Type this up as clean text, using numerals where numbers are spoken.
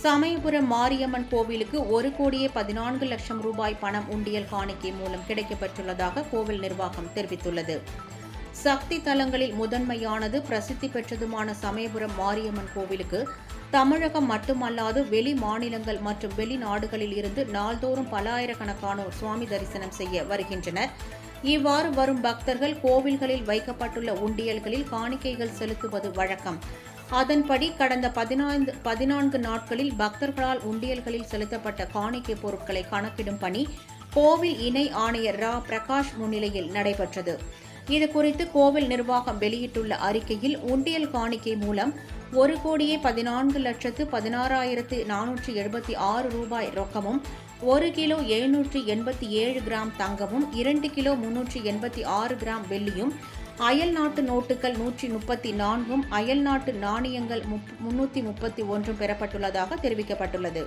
சமயபுரம் மாரியம்மன் கோவிலுக்கு 1,14,00,000 ரூபாய் பணம் உண்டியல் காணிக்கை மூலம் கிடைக்கப்பெற்றுள்ளதாக கோவில் நிர்வாகம் தெரிவித்துள்ளது. சக்தி தலங்களில் முதன்மையானது பிரசித்தி பெற்றதுமான சமயபுரம் மாரியம்மன் கோவிலுக்கு தமிழகம் மட்டுமல்லாது வெளி மாநிலங்கள் மற்றும் வெளிநாடுகளில் இருந்து நாள்தோறும் பல ஆயிரக்கணக்கானோர் சுவாமி தரிசனம் செய்ய வருகின்றனர். இவ்வாறு வரும் பக்தர்கள் கோவில்களில் வைக்கப்பட்டுள்ள உண்டியல்களில் காணிக்கைகள் செலுத்துவது வழக்கம். அதன்படி கடந்த 14 நாட்களில் பக்தர்களால் உண்டியல்களில் செலுத்தப்பட்ட காணிக்கை பொருட்களை கணக்கிடும் பணி கோவில் இணை ஆணையர் ரா. பிரகாஷ் முன்னிலையில் நடைபெற்றது. இதுகுறித்து கோவில் நிர்வாகம் வெளியிட்டுள்ள அறிக்கையில், உண்டியல் காணிக்கை மூலம் 1,14,16,476 ரூபாய் ரொக்கமும், 1 கிலோ 787 கிராம் தங்கமும், 2 கிலோ 386 கிராம் வெள்ளியும், அயல் நாட்டு நோட்டுகள் 134ம், அயல் நாட்டு நாணயங்கள் 331 பெறப்பட்டுள்ளதாக தெரிவிக்கப்பட்டுள்ளது.